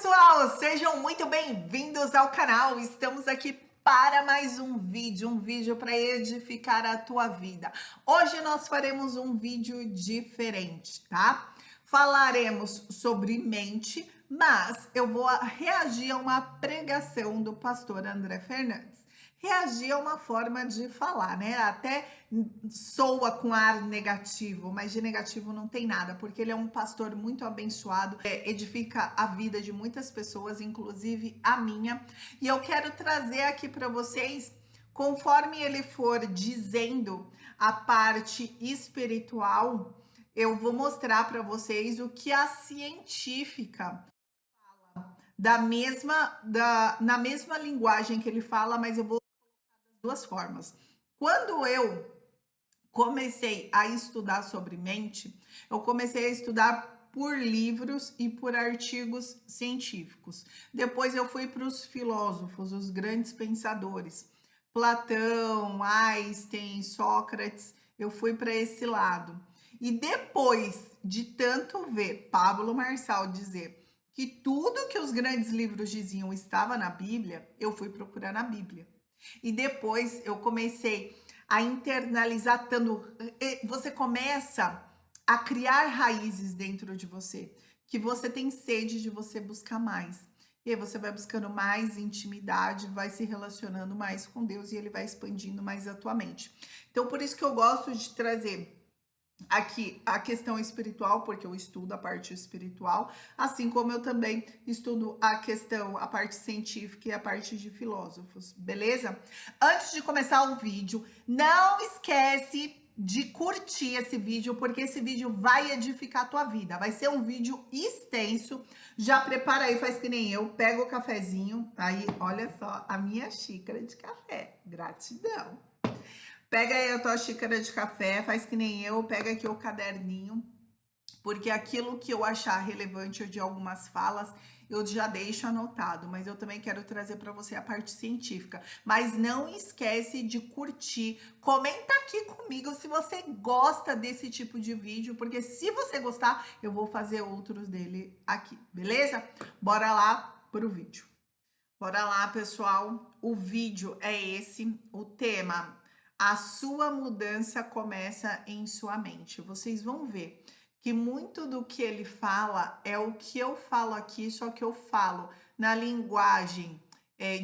pessoal, sejam muito bem-vindos ao canal. Estamos aqui para mais um vídeo para edificar a tua vida. Hoje nós faremos um vídeo diferente, tá? Falaremos sobre mente, mas eu vou reagir a uma pregação do pastor André Fernandes. Reagir é uma forma de falar, né? Até soa com ar negativo, mas de negativo não tem nada, porque ele é um pastor muito abençoado, edifica a vida de muitas pessoas, inclusive a minha. E eu quero trazer aqui para vocês, conforme ele for dizendo a parte espiritual, eu vou mostrar para vocês o que a científica na mesma linguagem que ele fala, mas eu vou duas formas. Quando eu comecei a estudar sobre mente, eu comecei a estudar por livros e por artigos científicos. Depois eu fui para os filósofos, os grandes pensadores, Platão, Einstein, Sócrates, eu fui para esse lado. E depois de tanto ver Pablo Marçal dizer que tudo que os grandes livros diziam estava na Bíblia, eu fui procurar na Bíblia. E depois eu comecei a internalizar tanto. Você começa a criar raízes dentro de você, que você tem sede de você buscar mais. E aí você vai buscando mais intimidade, vai se relacionando mais com Deus e ele vai expandindo mais a tua mente. Então, por isso que eu gosto de trazer aqui a questão espiritual, porque eu estudo a parte espiritual, assim como eu também estudo a parte científica e a parte de filósofos, beleza? Antes de começar o vídeo, não esquece de curtir esse vídeo, porque esse vídeo vai edificar a tua vida. Vai ser um vídeo extenso. Já prepara aí, faz que nem eu, pega o cafezinho, aí olha só a minha xícara de café. Gratidão. Pega aí a tua xícara de café, faz que nem eu, pega aqui o caderninho, porque aquilo que eu achar relevante de algumas falas, eu já deixo anotado, mas eu também quero trazer para você a parte científica. Mas não esquece de curtir, comenta aqui comigo se você gosta desse tipo de vídeo, porque se você gostar, eu vou fazer outros dele aqui, beleza? Bora lá pro vídeo. Bora lá, pessoal. O vídeo é esse, o tema: a sua mudança começa em sua mente. Vocês vão ver que muito do que ele fala é o que eu falo aqui, só que eu falo na linguagem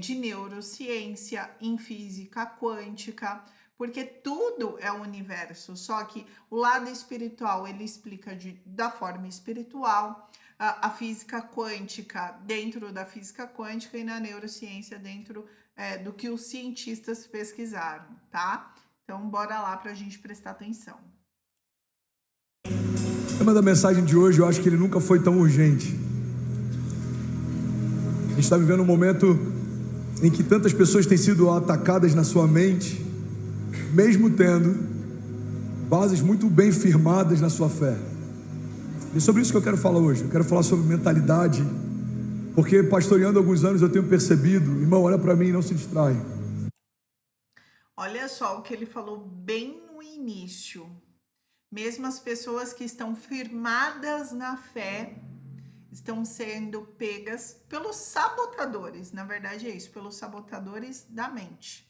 de neurociência, em física quântica, porque tudo é o universo, só que o lado espiritual ele explica da forma espiritual, a física quântica dentro da física quântica e na neurociência dentro do que os cientistas pesquisaram, tá? Então, bora lá para a gente prestar atenção. O tema da mensagem de hoje, eu acho que ele nunca foi tão urgente. A gente está vivendo um momento em que tantas pessoas têm sido atacadas na sua mente, mesmo tendo bases muito bem firmadas na sua fé. E sobre isso que eu quero falar hoje. Eu quero falar sobre mentalidade, porque pastoreando há alguns anos eu tenho percebido, irmão, olha para mim e não se distrai. Olha só o que ele falou bem no início. Mesmo as pessoas que estão firmadas na fé estão sendo pegas pelos sabotadores. Na verdade é isso, pelos sabotadores da mente.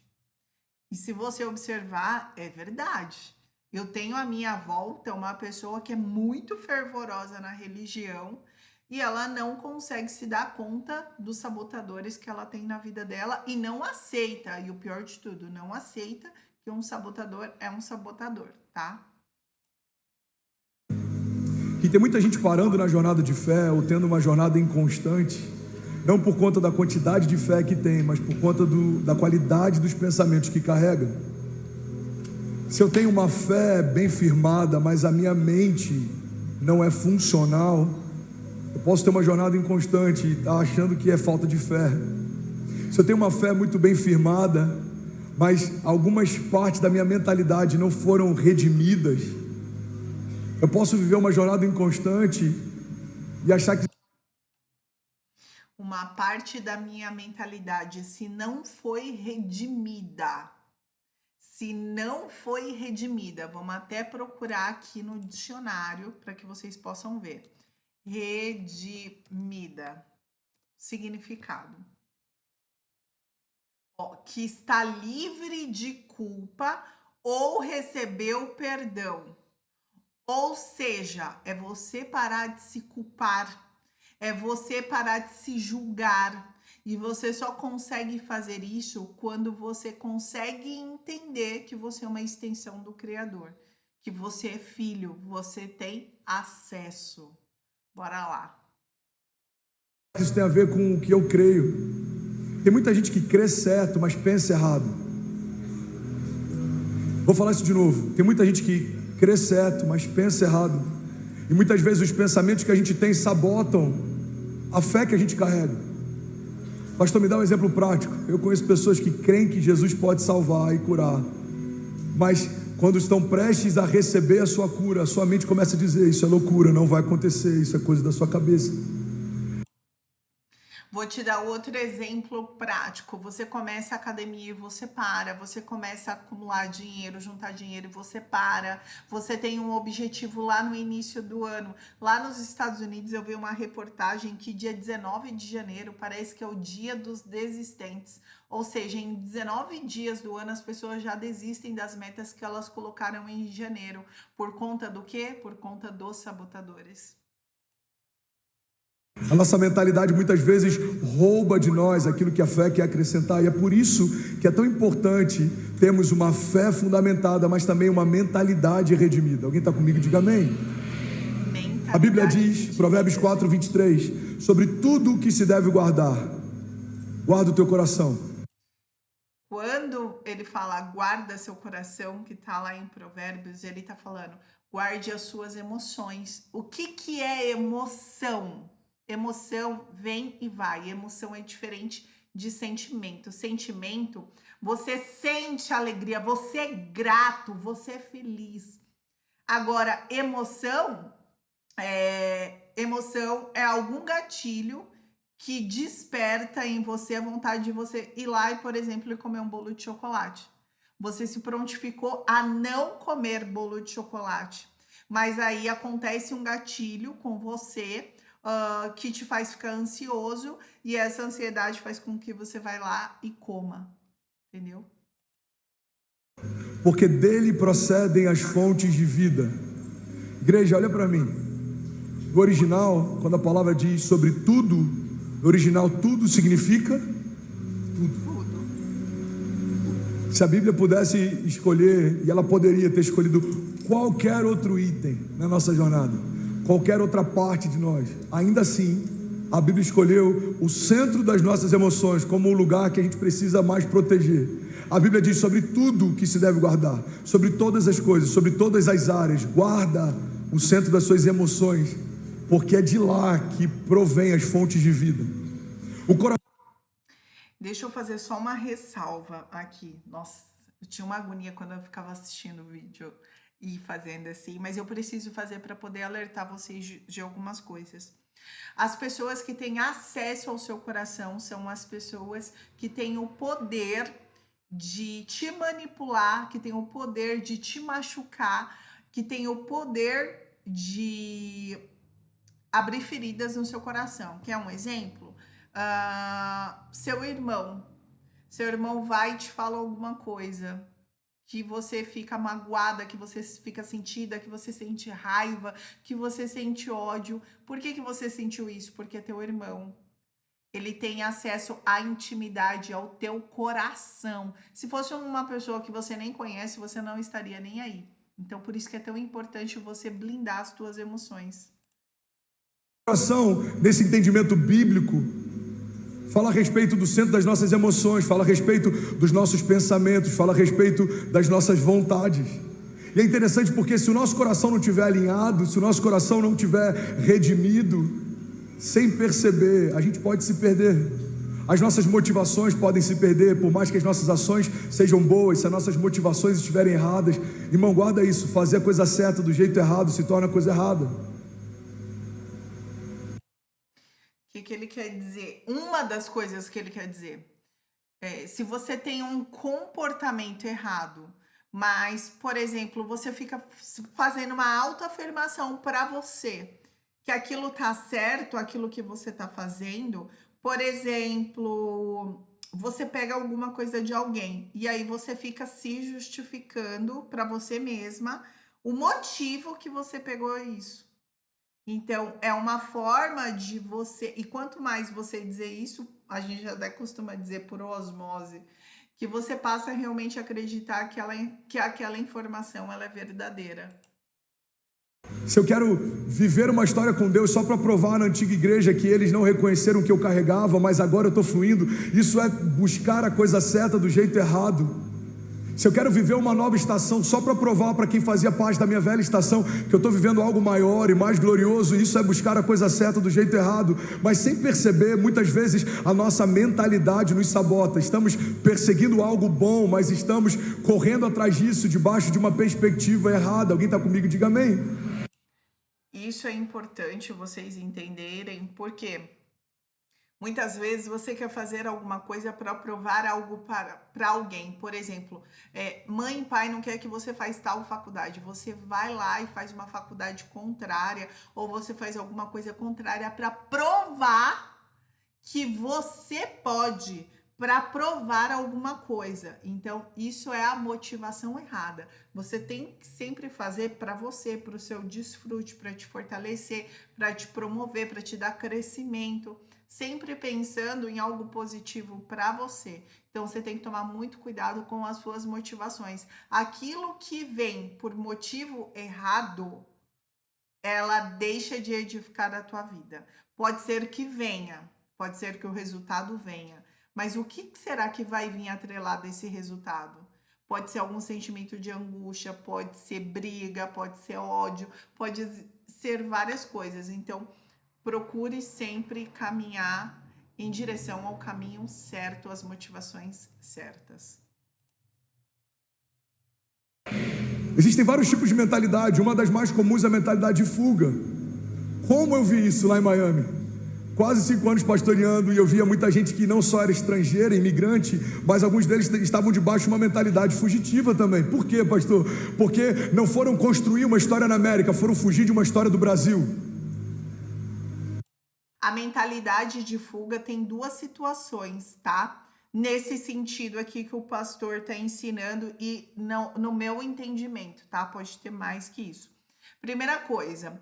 E se você observar, é verdade. Eu tenho à minha volta uma pessoa que é muito fervorosa na religião e ela não consegue se dar conta dos sabotadores que ela tem na vida dela e não aceita, e o pior de tudo, não aceita que um sabotador é um sabotador, tá? Que tem muita gente parando na jornada de fé ou tendo uma jornada inconstante, não por conta da quantidade de fé que tem, mas por conta da qualidade dos pensamentos que carrega. Se eu tenho uma fé bem firmada, mas a minha mente não é funcional, eu posso ter uma jornada inconstante e estar achando que é falta de fé. Se eu tenho uma fé muito bem firmada, mas algumas partes da minha mentalidade não foram redimidas, eu posso viver uma jornada inconstante e achar que uma parte da minha mentalidade, se não foi redimida, vamos até procurar aqui no dicionário para que vocês possam ver. Redimida. significado. Ó, que está livre de culpa ou recebeu perdão. Ou seja, é você parar de se culpar, é você parar de se julgar. E você só consegue fazer isso quando você consegue entender que você é uma extensão do Criador, que você é filho, você tem acesso. Bora lá. Isso tem a ver com o que eu creio. Tem muita gente que crê certo, mas pensa errado. Vou falar isso de novo. Tem muita gente que crê certo, mas pensa errado. E muitas vezes os pensamentos que a gente tem sabotam a fé que a gente carrega. Pastor, me dá um exemplo prático. Eu conheço pessoas que creem que Jesus pode salvar e curar, mas quando estão prestes a receber a sua cura, a sua mente começa a dizer: isso é loucura, não vai acontecer, isso é coisa da sua cabeça. Vou te dar outro exemplo prático. Você começa a academia e você para. Você começa a acumular dinheiro, juntar dinheiro e você para. Você tem um objetivo lá no início do ano. Lá nos Estados Unidos eu vi uma reportagem que dia 19 de janeiro parece que é o dia dos desistentes. Ou seja, em 19 dias do ano as pessoas já desistem das metas que elas colocaram em janeiro. Por conta do quê? Por conta dos sabotadores. A nossa mentalidade muitas vezes rouba de nós aquilo que a fé quer acrescentar, e é por isso que é tão importante termos uma fé fundamentada, mas também uma mentalidade redimida. Alguém está comigo? Diga amém. A Bíblia diz, Provérbios 4:23, sobre tudo o que se deve guardar, guarda o teu coração. Quando ele fala guarda seu coração, que está lá em Provérbios, ele está falando guarde as suas emoções. O que é emoção? Emoção vem e vai. Emoção é diferente de sentimento. Sentimento, você sente alegria, você é grato, você é feliz. Agora, emoção é algum gatilho que desperta em você a vontade de você ir lá e, por exemplo, comer um bolo de chocolate. Você se prontificou a não comer bolo de chocolate, mas aí acontece um gatilho com você que te faz ficar ansioso, e essa ansiedade faz com que você vai lá e coma, entendeu? Porque dele procedem as fontes de vida. Igreja, olha para mim. No original, quando a palavra diz sobre tudo, no original tudo significa tudo. Se a Bíblia pudesse escolher, e ela poderia ter escolhido qualquer outro item na nossa jornada, qualquer outra parte de nós, ainda assim, a Bíblia escolheu o centro das nossas emoções como um lugar que a gente precisa mais proteger. A Bíblia diz sobre tudo que se deve guardar, sobre todas as coisas, sobre todas as áreas. Guarda o centro das suas emoções, porque é de lá que provém as fontes de vida. O coração. Deixa eu fazer só uma ressalva aqui. Nossa, eu tinha uma agonia quando eu ficava assistindo o vídeo e fazendo assim, mas eu preciso fazer para poder alertar vocês de algumas coisas. As pessoas que têm acesso ao seu coração são as pessoas que têm o poder de te manipular, que têm o poder de te machucar, que têm o poder de abrir feridas no seu coração. Quer um exemplo? Seu irmão vai e te fala alguma coisa que você fica magoada, que você fica sentida, que você sente raiva, que você sente ódio. Por que você sentiu isso? Porque é teu irmão. Ele tem acesso à intimidade, ao teu coração. Se fosse uma pessoa que você nem conhece, você não estaria nem aí. Então, por isso que é tão importante você blindar as tuas emoções. Coração, nesse entendimento bíblico, fala a respeito do centro das nossas emoções, fala a respeito dos nossos pensamentos, fala a respeito das nossas vontades. E é interessante porque se o nosso coração não estiver alinhado, se o nosso coração não estiver redimido, sem perceber, a gente pode se perder. As nossas motivações podem se perder, por mais que as nossas ações sejam boas. Se as nossas motivações estiverem erradas, irmão, guarda isso, fazer a coisa certa do jeito errado se torna a coisa errada. O que ele quer dizer? Uma das coisas que ele quer dizer é, se você tem um comportamento errado, mas, por exemplo, você fica fazendo uma autoafirmação para você que aquilo tá certo, aquilo que você tá fazendo, Por exemplo, você pega alguma coisa de alguém e aí você fica se justificando para você mesma o motivo que você pegou isso. Então, é uma forma de você, e quanto mais você dizer isso, a gente até costuma dizer por osmose, que você passa realmente a acreditar que aquela informação ela é verdadeira. Se eu quero viver uma história com Deus só para provar na antiga igreja que eles não reconheceram o que eu carregava, mas agora eu estou fluindo, isso é buscar a coisa certa do jeito errado. Se eu quero viver uma nova estação só para provar para quem fazia parte da minha velha estação que eu estou vivendo algo maior e mais glorioso, isso é buscar a coisa certa do jeito errado. Mas sem perceber, muitas vezes a nossa mentalidade nos sabota. Estamos perseguindo algo bom, mas estamos correndo atrás disso debaixo de uma perspectiva errada. Alguém está comigo? Diga amém. Isso é importante vocês entenderem, porque muitas vezes você quer fazer alguma coisa para provar algo para alguém. Por exemplo, mãe e pai não quer que você faça tal faculdade. Você vai lá e faz uma faculdade contrária, ou você faz alguma coisa contrária para provar que você pode, para provar alguma coisa. Então, isso é a motivação errada. Você tem que sempre fazer para você, para o seu desfrute, para te fortalecer, para te promover, para te dar crescimento, sempre pensando em algo positivo para você. Então, você tem que tomar muito cuidado com as suas motivações. Aquilo que vem por motivo errado, ela deixa de edificar a tua vida. Pode ser que venha, pode ser que o resultado venha, mas o que será que vai vir atrelado a esse resultado? Pode ser algum sentimento de angústia, pode ser briga, pode ser ódio, pode ser várias coisas. Então, procure sempre caminhar em direção ao caminho certo, às motivações certas. Existem vários tipos de mentalidade. Uma das mais comuns é a mentalidade de fuga. Como eu vi isso lá em Miami? Quase 5 anos pastoreando, e eu via muita gente que não só era estrangeira, imigrante, mas alguns deles estavam debaixo de uma mentalidade fugitiva também. Por quê, pastor? Porque não foram construir uma história na América, foram fugir de uma história do Brasil. A mentalidade de fuga tem duas situações, tá? Nesse sentido aqui que o pastor está ensinando e não, no meu entendimento, tá? Pode ter mais que isso. Primeira coisa,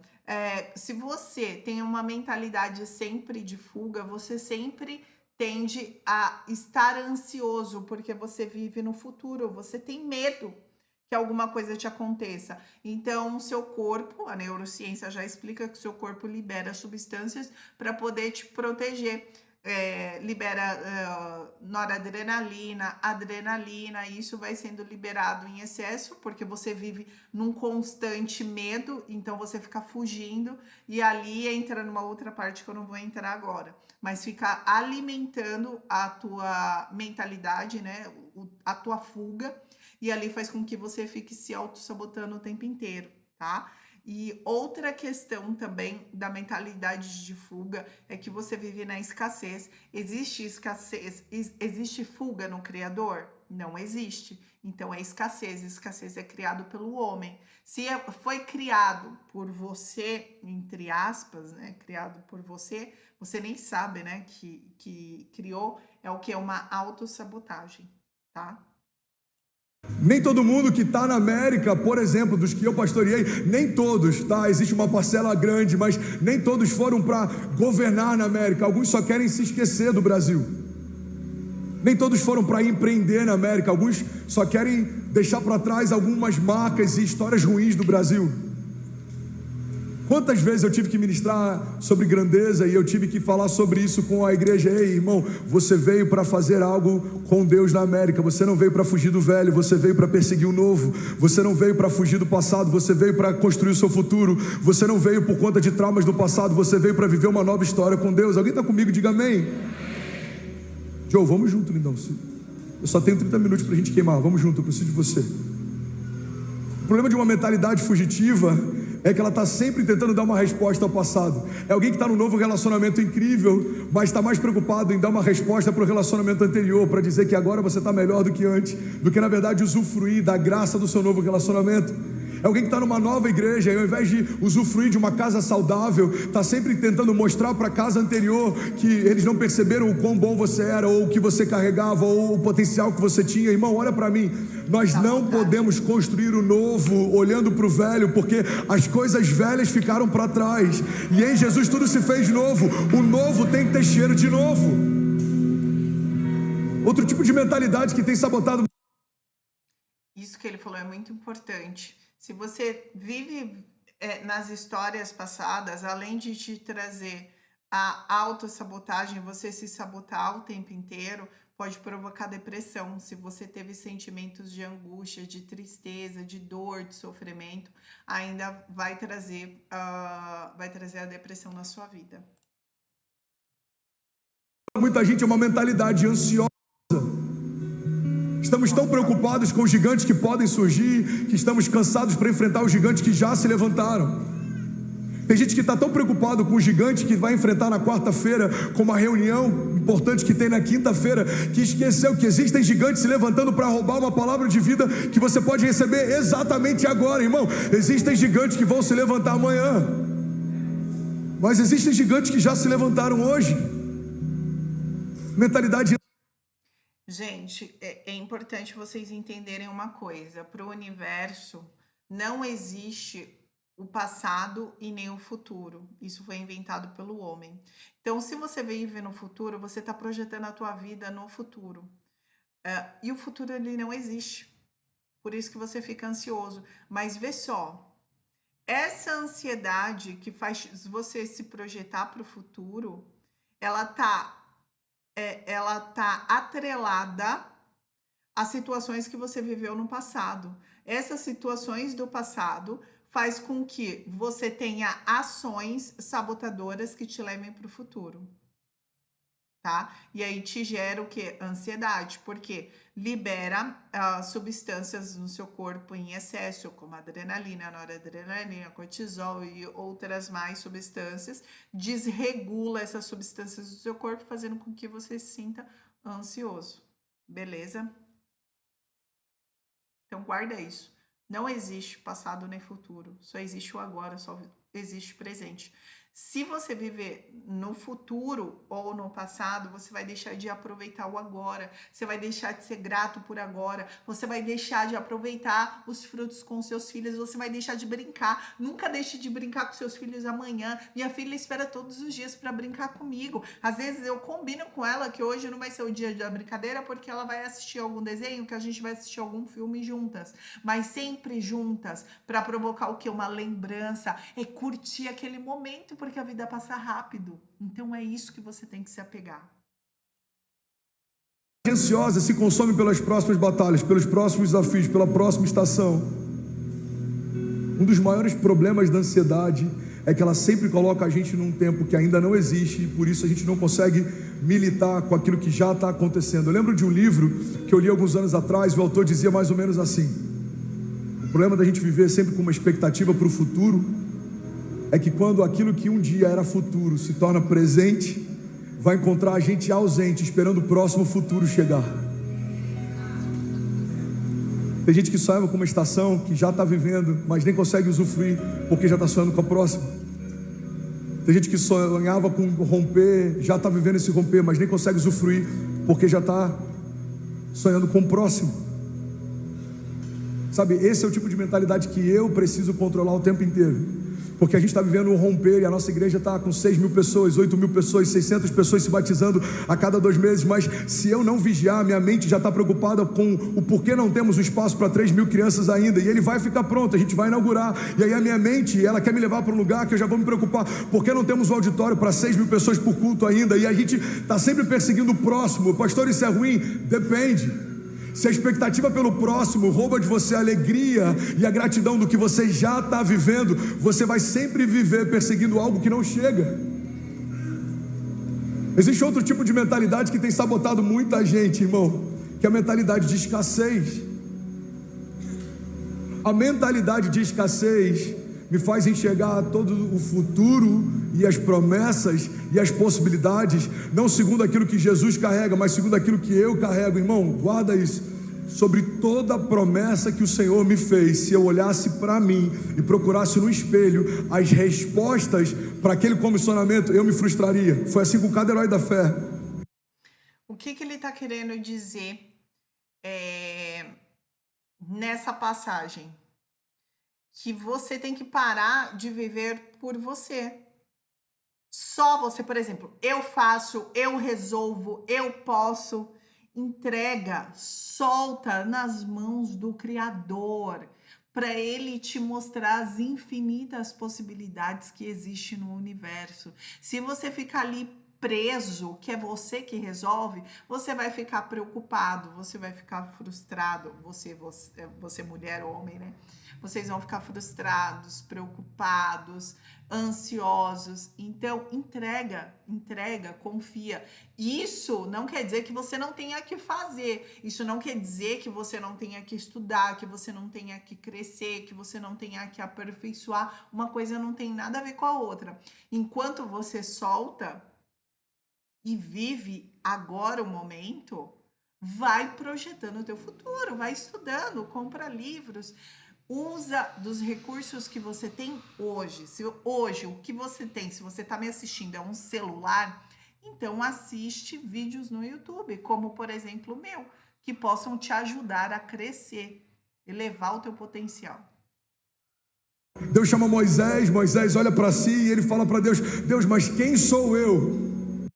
se você tem uma mentalidade sempre de fuga, você sempre tende a estar ansioso, porque você vive no futuro, você tem medo que alguma coisa te aconteça. Então, o seu corpo, a neurociência já explica que o seu corpo libera substâncias para poder te proteger. Libera noradrenalina, adrenalina, e isso vai sendo liberado em excesso, porque você vive num constante medo, então você fica fugindo, e ali entra numa outra parte que eu não vou entrar agora, mas fica alimentando a tua mentalidade, né, a tua fuga, e ali faz com que você fique se auto-sabotando o tempo inteiro, tá? E outra questão também da mentalidade de fuga é que você vive na escassez. Existe escassez? Existe fuga no Criador? Não existe. Então é escassez. Escassez é criado pelo homem. Se foi criado por você, entre aspas, né? Criado por você, você nem sabe, né? Que criou, é o que? É uma autossabotagem, tá? Nem todo mundo que está na América, por exemplo, dos que eu pastoreei, nem todos, tá? Existe uma parcela grande, mas nem todos foram para governar na América. Alguns só querem se esquecer do Brasil. Nem todos foram para empreender na América. Alguns só querem deixar para trás algumas marcas e histórias ruins do Brasil. Quantas vezes eu tive que ministrar sobre grandeza e eu tive que falar sobre isso com a igreja? Ei, irmão, você veio para fazer algo com Deus na América. Você não veio para fugir do velho, você veio para perseguir o novo. Você não veio para fugir do passado, você veio para construir o seu futuro. Você não veio por conta de traumas do passado, você veio para viver uma nova história com Deus. Alguém está comigo? Diga amém. Joe, vamos junto, lindão. Eu só tenho 30 minutos para a gente queimar. Vamos junto, eu preciso de você. O problema de uma mentalidade fugitiva é que ela está sempre tentando dar uma resposta ao passado. É alguém que está num novo relacionamento incrível, mas está mais preocupado em dar uma resposta para o relacionamento anterior, para dizer que agora você está melhor do que antes, do que na verdade usufruir da graça do seu novo relacionamento. É É alguém que está numa nova igreja e ao invés de usufruir de uma casa saudável, está sempre tentando mostrar para a casa anterior que eles não perceberam o quão bom você era, ou o que você carregava, ou o potencial que você tinha. Irmão, olha para mim, nós não podemos construir o novo olhando para o velho, porque as coisas velhas ficaram para trás, e em Jesus tudo se fez novo. O novo tem que ter cheiro de novo. Outro tipo de mentalidade que tem sabotado. Isso que ele falou é muito importante. Se você vive nas histórias passadas, além de te trazer a autossabotagem, você se sabotar o tempo inteiro, pode provocar depressão. Se você teve sentimentos de angústia, de tristeza, de dor, de sofrimento, ainda vai trazer a depressão na sua vida. Muita gente é uma mentalidade ansiosa. Estamos tão preocupados com os gigantes que podem surgir, que estamos cansados para enfrentar os gigantes que já se levantaram. Tem gente que está tão preocupado com o gigante que vai enfrentar na quarta-feira, com uma reunião importante que tem na quinta-feira, que esqueceu que existem gigantes se levantando para roubar uma palavra de vida que você pode receber exatamente agora, irmão. Existem gigantes que vão se levantar amanhã, mas existem gigantes que já se levantaram hoje. Mentalidade. Gente, é importante vocês entenderem uma coisa: para o universo não existe o passado e nem o futuro. Isso foi inventado pelo homem. Então, se você vive no futuro, você está projetando a tua vida no futuro. E o futuro, ele não existe. Por isso que você fica ansioso. Mas vê só, essa ansiedade que faz você se projetar para o futuro, ela tá atrelada às situações que você viveu no passado. Essas situações do passado faz com que você tenha ações sabotadoras que te levem para o futuro, tá? E aí te gera o quê? Ansiedade, porque libera substâncias no seu corpo em excesso, como adrenalina, noradrenalina, cortisol e outras mais substâncias, desregula essas substâncias do seu corpo, fazendo com que você se sinta ansioso, beleza? Então guarda isso. Não existe passado nem futuro, só existe o agora, só existe o presente. Se você viver no futuro ou no passado, você vai deixar de aproveitar o agora, você vai deixar de ser grato por agora, você vai deixar de aproveitar os frutos com seus filhos, você vai deixar de brincar. Nunca deixe de brincar com seus filhos amanhã. Minha filha espera todos os dias para brincar comigo. Às vezes eu combino com ela que hoje não vai ser o dia da brincadeira, porque ela vai assistir algum desenho, que a gente vai assistir algum filme juntas, mas sempre juntas, para provocar o quê? Uma lembrança, é curtir aquele momento, porque a vida passa rápido. Então é isso que você tem que se apegar. Ansiosa se consome pelas próximas batalhas, pelos próximos desafios, pela próxima estação. Um dos maiores problemas da ansiedade é que ela sempre coloca a gente num tempo que ainda não existe, e por isso a gente não consegue militar com aquilo que já está acontecendo. Eu lembro de um livro que eu li alguns anos atrás, o autor dizia mais ou menos assim: o problema da gente viver sempre com uma expectativa para o futuro é que quando aquilo que um dia era futuro se torna presente, vai encontrar a gente ausente, esperando o próximo futuro chegar. Tem gente que sonhava com uma estação que já está vivendo, mas nem consegue usufruir, porque já está sonhando com a próxima. Tem gente que sonhava com romper, já está vivendo esse romper, mas nem consegue usufruir, porque já está sonhando com o próximo. Sabe, esse é o tipo de mentalidade que eu preciso controlar o tempo inteiro. Porque a gente está vivendo um romper, e a nossa igreja está com 6.000 pessoas, 8.000 pessoas, 600 pessoas se batizando a cada 2 meses, mas se eu não vigiar, minha mente já está preocupada com o porquê não temos um espaço para 3.000 crianças ainda, e ele vai ficar pronto, a gente vai inaugurar, e aí a minha mente, ela quer me levar para um lugar que eu já vou me preocupar, porque não temos um auditório para 6.000 pessoas por culto ainda, e a gente está sempre perseguindo o próximo. Pastor, isso é ruim? Depende. Se a expectativa pelo próximo rouba de você a alegria e a gratidão do que você já está vivendo, você vai sempre viver perseguindo algo que não chega. Existe outro tipo de mentalidade que tem sabotado muita gente, irmão, que é a mentalidade de escassez. A mentalidade de escassez me faz enxergar todo o futuro e as promessas e as possibilidades, não segundo aquilo que Jesus carrega, mas segundo aquilo que eu carrego. Irmão, guarda isso. sobre toda a promessa que o Senhor me fez. Se eu olhasse para mim e procurasse no espelho as respostas para aquele comissionamento, eu me frustraria. Foi assim com cada herói da fé. O que ele está querendo dizer nessa passagem? Que você tem que parar de viver por você. Só você, por exemplo, eu faço, eu resolvo, eu posso. Entrega, solta nas mãos do Criador, para ele te mostrar as infinitas possibilidades que existem no universo. Se você ficar ali preso, que é você que resolve, você vai ficar preocupado, você vai ficar frustrado, você mulher ou homem, né? Vocês vão ficar frustrados, preocupados, ansiosos. Então, entrega, confia. Isso não quer dizer que você não tenha que fazer. Isso não quer dizer que você não tenha que estudar, que você não tenha que crescer, que você não tenha que aperfeiçoar. Uma coisa não tem nada a ver com a outra. Enquanto você solta e vive agora o momento, vai projetando o teu futuro, vai estudando, compra livros. Usa dos recursos que você tem hoje. Se hoje o que você tem, se você está me assistindo, é um celular, então assiste vídeos no YouTube, como por exemplo o meu, que possam te ajudar a crescer, elevar o teu potencial. Deus chama Moisés, Moisés olha para si e ele fala para Deus: Deus, mas quem sou eu?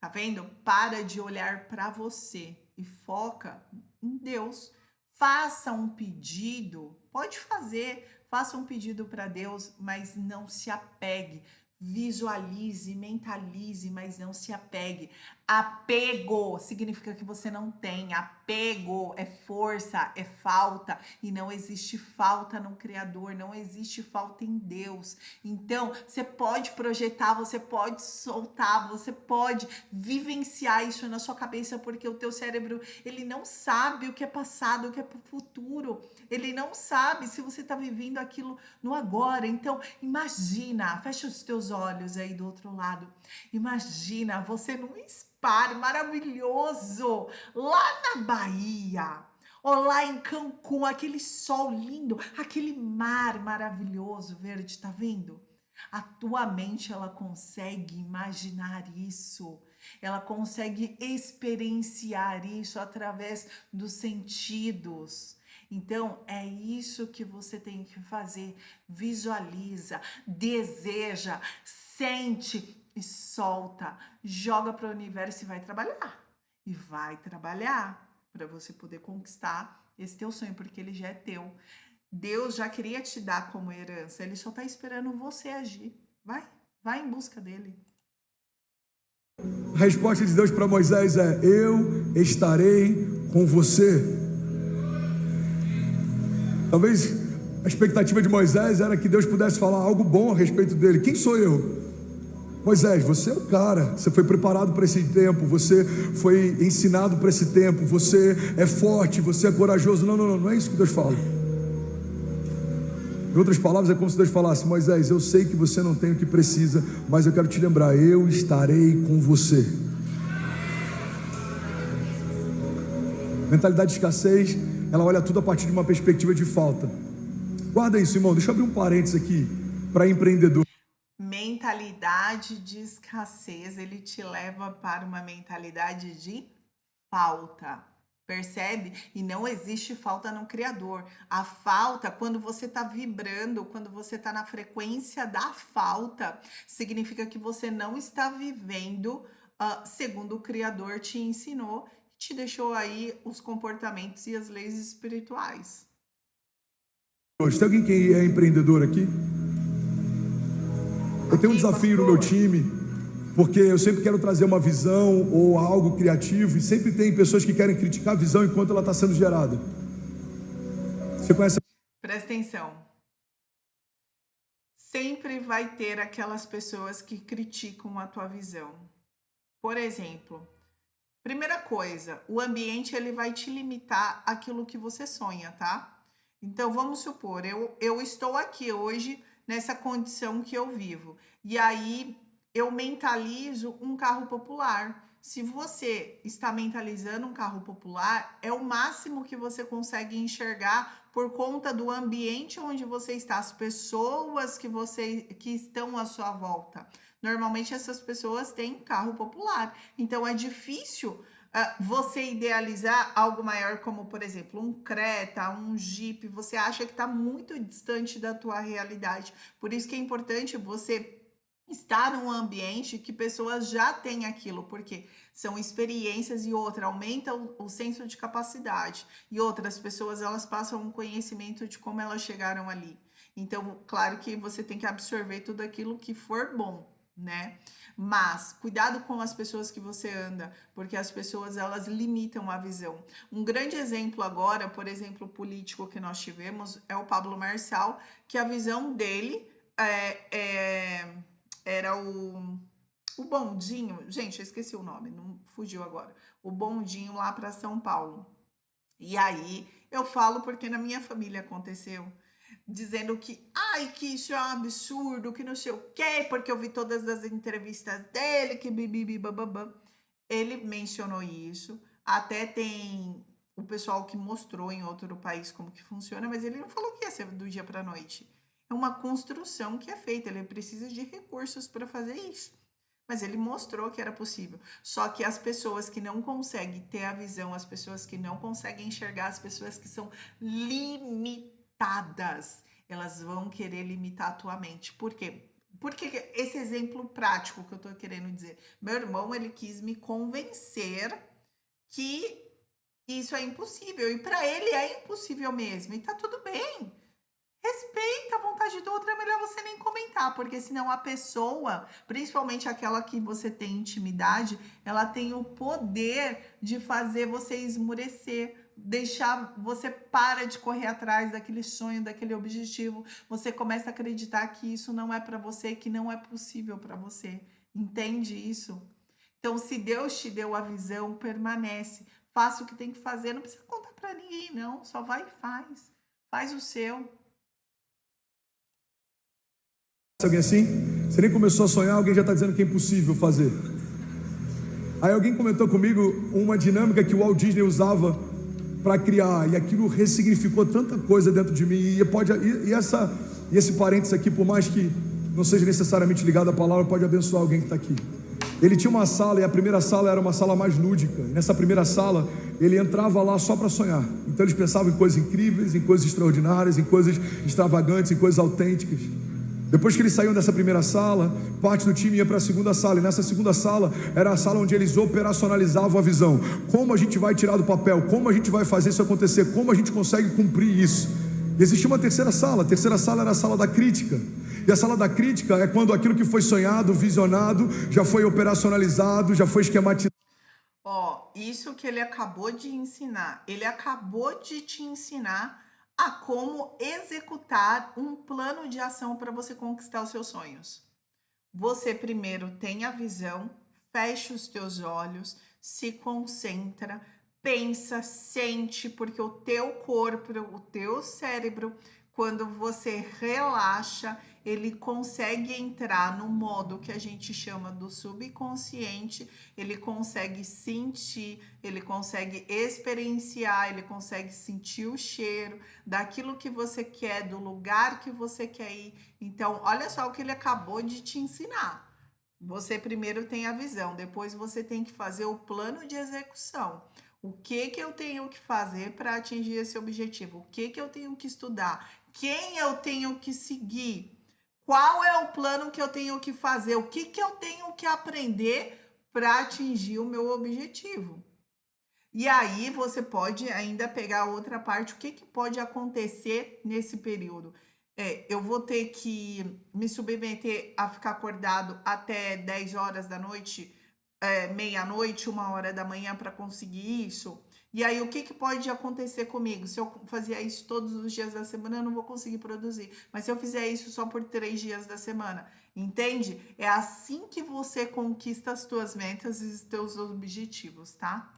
Tá vendo? Para de olhar para você e foca em Deus. Faça um pedido, pode fazer, faça um pedido para Deus, mas não se apegue. Visualize, mentalize, mas não se apegue. Apego significa que você não tem. Apego é força, é falta. E não existe falta no Criador, não existe falta em Deus. Então, você pode projetar, você pode soltar, você pode vivenciar isso na sua cabeça, porque o teu cérebro, ele não sabe o que é passado, o que é futuro. Ele não sabe se você está vivendo aquilo no agora. Então, imagina, fecha os teus olhos aí do outro lado. Imagina você num spa maravilhoso lá na Bahia, ou lá em Cancún, aquele sol lindo, aquele mar maravilhoso verde, tá vendo? A tua mente, ela consegue imaginar isso. Ela consegue experienciar isso através dos sentidos. Então, é isso que você tem que fazer. Visualiza, deseja, sente e solta. Joga para o universo e vai trabalhar. E vai trabalhar para você poder conquistar esse teu sonho, porque ele já é teu. Deus já queria te dar como herança, ele só está esperando você agir. Vai em busca dele. A resposta de Deus para Moisés é: eu estarei com você. Talvez a expectativa de Moisés era que Deus pudesse falar algo bom a respeito dele. Quem sou eu? Moisés, você é o cara, você foi preparado para esse tempo, você foi ensinado para esse tempo, você é forte, você é corajoso. Não é isso que Deus fala. Em outras palavras, é como se Deus falasse: Moisés, eu sei que você não tem o que precisa, mas eu quero te lembrar, eu estarei com você. Mentalidade de escassez, ela olha tudo a partir de uma perspectiva de falta. Guarda isso, irmão, deixa eu abrir um parênteses aqui para empreendedor. Mentalidade de escassez, ele te leva para uma mentalidade de falta. Percebe? E não existe falta no Criador. A falta, quando você está vibrando, quando você está na frequência da falta, significa que você não está vivendo segundo o Criador te ensinou, te deixou aí os comportamentos e as leis espirituais. Tem alguém que é empreendedor aqui? Eu tenho um desafio no meu time, porque eu sempre quero trazer uma visão ou algo criativo, e sempre tem pessoas que querem criticar a visão enquanto ela está sendo gerada. Você conhece? Presta atenção. Sempre vai ter aquelas pessoas que criticam a tua visão. Por exemplo, primeira coisa, o ambiente ele vai te limitar aquilo que você sonha, tá? Então vamos supor, eu estou aqui hoje nessa condição que eu vivo, e aí eu mentalizo um carro popular. Se você está mentalizando um carro popular, é o máximo que você consegue enxergar por conta do ambiente onde você está, as pessoas que estão à sua volta. Normalmente essas pessoas têm carro popular, então é difícil você idealizar algo maior, como por exemplo um Creta, um Jeep. Você acha que está muito distante da tua realidade. Por isso que é importante você estar num ambiente que pessoas já têm aquilo, porque são experiências, e outra, aumenta o senso de capacidade, e outras pessoas, elas passam um conhecimento de como elas chegaram ali. Então, claro que você tem que absorver tudo aquilo que for bom, né? Mas cuidado com as pessoas que você anda, porque as pessoas, elas limitam a visão. Um grande exemplo agora, por exemplo, político que nós tivemos é o Pablo Marçal, que a visão dele era o bondinho, gente, eu esqueci o nome, não fugiu agora, o bondinho lá para São Paulo. E aí eu falo porque na minha família aconteceu, dizendo que, ai, que isso é um absurdo, que não sei o quê, porque eu vi todas as entrevistas dele, que bibibi, bababá. Ele mencionou isso, até tem o pessoal que mostrou em outro país como que funciona, mas ele não falou que ia ser do dia para a noite. É uma construção que é feita, ele precisa de recursos para fazer isso. Mas ele mostrou que era possível. Só que as pessoas que não conseguem ter a visão, as pessoas que não conseguem enxergar, as pessoas que são limitadas, elas vão querer limitar a tua mente. Por quê? Porque esse exemplo prático que eu tô querendo dizer. Meu irmão, ele quis me convencer que isso é impossível. E para ele é impossível mesmo. E tá tudo bem. Respeita a vontade do outro, é melhor você nem comentar, porque senão a pessoa, principalmente aquela que você tem intimidade, ela tem o poder de fazer você esmurecer, deixar você para de correr atrás daquele sonho, daquele objetivo. Você começa a acreditar que isso não é para você, que não é possível para você. Entende isso? Então, se Deus te deu a visão, permanece. Faça o que tem que fazer, não precisa contar para ninguém, não. Só vai e faz. Faz o seu. Alguém assim? Você nem começou a sonhar, alguém já está dizendo que é impossível fazer. Aí alguém comentou comigo uma dinâmica que o Walt Disney usava para criar, e aquilo ressignificou tanta coisa dentro de mim. E esse parênteses aqui, por mais que não seja necessariamente ligado à palavra, pode abençoar alguém que está aqui. Ele tinha uma sala, e a primeira sala era uma sala mais lúdica. Nessa primeira sala, ele entrava lá só para sonhar. Então eles pensavam em coisas incríveis, em coisas extraordinárias, em coisas extravagantes, em coisas autênticas. Depois que eles saíam dessa primeira sala, parte do time ia para a segunda sala, e nessa segunda sala era a sala onde eles operacionalizavam a visão. Como a gente vai tirar do papel, como a gente vai fazer isso acontecer, como a gente consegue cumprir isso. E existia uma terceira sala, a terceira sala era a sala da crítica. E a sala da crítica é quando aquilo que foi sonhado, visionado, já foi operacionalizado, já foi esquematizado. Isso que ele acabou de ensinar, ele acabou de te ensinar a como executar um plano de ação para você conquistar os seus sonhos. Você primeiro tem a visão, fecha os teus olhos, se concentra, pensa, sente, porque o teu corpo, o teu cérebro, quando você relaxa, ele consegue entrar no modo que a gente chama do subconsciente, ele consegue sentir, ele consegue experienciar, ele consegue sentir o cheiro daquilo que você quer, do lugar que você quer ir. Então, olha só o que ele acabou de te ensinar. Você primeiro tem a visão, depois você tem que fazer o plano de execução. O que eu tenho que fazer para atingir esse objetivo? O que eu tenho que estudar? Quem eu tenho que seguir? Qual é o plano que eu tenho que fazer? O que eu tenho que aprender para atingir o meu objetivo? E aí você pode ainda pegar outra parte, o que pode acontecer nesse período? Eu vou ter que me submeter a ficar acordado até 10 horas da noite, meia-noite, 1 hora da manhã para conseguir isso? E aí, o que pode acontecer comigo? Se eu fazia isso todos os dias da semana, eu não vou conseguir produzir. Mas se eu fizer isso só por 3 dias da semana, entende? É assim que você conquista as tuas metas e os teus objetivos, tá?